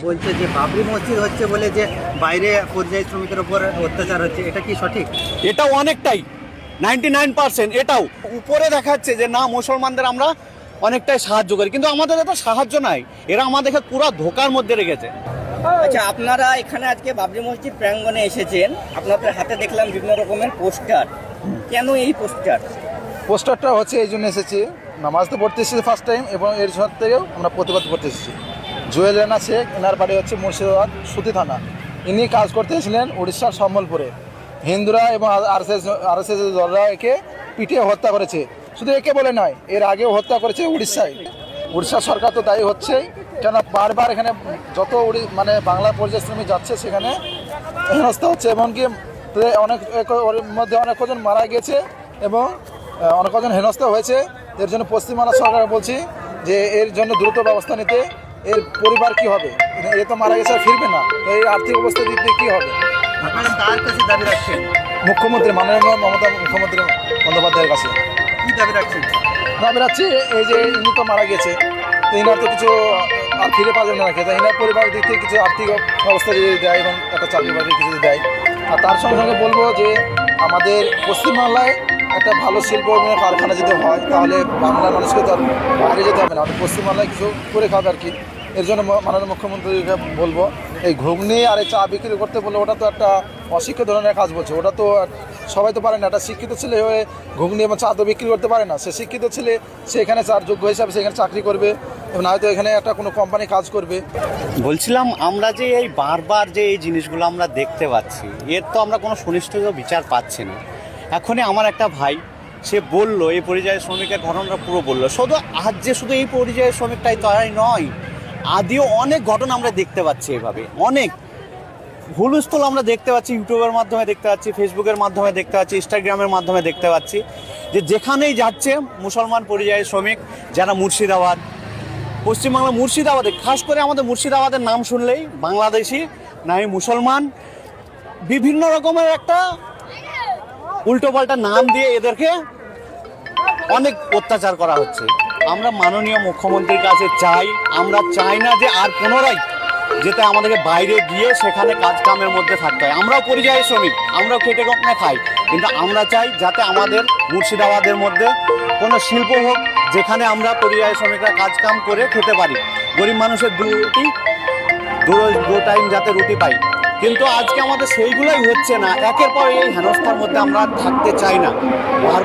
বলছে যে বাবরি মসজিদ হচ্ছে বলে যে বাইরে পরিযায়ী শ্রমিকের উপর অত্যাচার হচ্ছে, এটা কি সঠিক? এটাও অনেকটাই 99%। এটাও উপরে দেখাচ্ছে যে না মুসলমানদের আমরা অনেকটাই সাহায্য করি, কিন্তু আমাদের তো সাহায্য নাই, এরা আমাদেরকে পুরো ধোকার মধ্যে রেখেছে। আচ্ছা, আপনারা এখানে আজকে বাবরি মসজিদ প্রাঙ্গণে এসেছেন, আপনাদের হাতে দেখলাম বিভিন্ন রকমের পোস্টার। কেন এই পোস্টারটা হচ্ছে এই জন্য এসেছি, নামাজ তো পড়তে এসেছি ফার্স্ট টাইম, এবং এর সত্ত্বেও আমরা প্রতিবাদ করতে এসেছি। জুয়েল রানা শেখ, এনার বাড়ি হচ্ছে মুর্শিদাবাদ সুতি থানা। ইনি কাজ করতে এসেছিলেন উড়িষ্যার সম্বলপুরে। হিন্দুরা এবং আরএসএস দলরা একে পিটিয়ে হত্যা করেছে। শুধু একে বলে নয়, এর আগেও হত্যা করেছে উড়িষ্যায়। উড়িষ্যা সরকার তো দায়ী হচ্ছেই, কেন বারবার এখানে যত মানে বাংলা পরিযায়ী শ্রমিক যাচ্ছে সেখানে হেনস্থা হচ্ছে, এমনকি ওর মধ্যে অনেক কজন মারা গেছে এবং অনেক কজন হেনস্থা হয়েছে। এর জন্য পশ্চিমবাংলা সরকার বলছি যে এর জন্য দ্রুত ব্যবস্থা নিতে। এর পরিবার কি হবে? এ তো মারা গেছে আর ফিরবে না, তো এই আর্থিক অবস্থা দিক দিয়ে কী হবে? আপনারা কার কাছে দাবি রাখছেন? মুখ্যমন্ত্রী মাননীয় মমতা মুখ্যমন্ত্রী বন্দ্যোপাধ্যায়ের কাছে কি দাবি রাখছেন? দাবি রাখছি এই যে ইনি তো মারা গেছে, তো ইনার তো কিছু আর ফিরে পাওয়া যাবে না, তাই ইনার পরিবারের দিক থেকে কিছু আর্থিক ব্যবস্থা যদি দেয় এবং একটা চাকরি বাকরি কিছু যদি দেয়। আর তার সঙ্গে সঙ্গে বলবো যে আমাদের পশ্চিমবাংলায় একটা ভালো শিল্প কারখানা যদি হয় তাহলে বাংলার মানুষকে তো আর বাইরে যেতে হবে না, আমাদের পশ্চিমবাংলায় কিছু করে খাবে আর কি। এর জন্য মাননীয় মুখ্যমন্ত্রীকে বলবো, এই ঘুগনি আর এই চা বিক্রি করতে বললে ওটা তো একটা অশিক্ষিত ধরনের কাজ বলছে, ওটা তো সবাই তো পারে না। একটা শিক্ষিত ছেলে হয়ে ঘুগনি এবং চা তো বিক্রি করতে পারে না। সে শিক্ষিত ছেলে, সে এখানে চার যোগ্য হিসাবে সেখানে চাকরি করবে এবং হয়তো এখানে একটা কোনো কোম্পানি কাজ করবে। বলছিলাম আমরা যে এই বারবার যে এই জিনিসগুলো আমরা দেখতে পাচ্ছি, এর তো আমরা কোনো সুনিশ্চিত বিচার পাচ্ছি না। এখনই আমার একটা ভাই, সে বলল এই পরিযায়ী শ্রমিকের ঘটনাটা পুরো বললো। আজ যে শুধু এই পরিযায়ী শ্রমিকটাই তাই নয়, আদিও অনেক ঘটনা আমরা দেখতে পাচ্ছি, এভাবে অনেক হুলস্থুল আমরা দেখতে পাচ্ছি, ইউটিউবের মাধ্যমে দেখতে পাচ্ছি, ফেসবুকের মাধ্যমে দেখতে পাচ্ছি, ইনস্টাগ্রামের মাধ্যমে দেখতে পাচ্ছি যে যেখানেই যাচ্ছে মুসলমান পরিযায়ী শ্রমিক যারা মুর্শিদাবাদ, পশ্চিমবাংলা মুর্শিদাবাদে, খাস করে আমাদের মুর্শিদাবাদের নাম শুনলেই বাংলাদেশি নাই মুসলমান, বিভিন্ন রকমের একটা উল্টোপাল্টা নাম দিয়ে এদেরকে অনেক অত্যাচার করা হচ্ছে। আমরা মাননীয় মুখ্যমন্ত্রীর কাছে চাই, আমরা চাই না যে আর পুনরায় যেতে আমাদেরকে বাইরে গিয়ে সেখানে কাজ কামের মধ্যে থাকতে হয়। আমরাও পরিযায়ী শ্রমিক, আমরাও খেটে কখনো খাই, কিন্তু আমরা চাই যাতে আমাদের মুর্শিদাবাদের মধ্যে কোনো শিল্প হোক যেখানে আমরা পরিযায়ী শ্রমিকরা কাজ কাম করে খেতে পারি, গরিব মানুষের দু টাইম যাতে রুটি পাই। কিন্তু আজকে আমাদের সেইগুলোই হচ্ছে না, একের পর এই হেনস্থার মধ্যে আমরা থাকতে চাই না। আর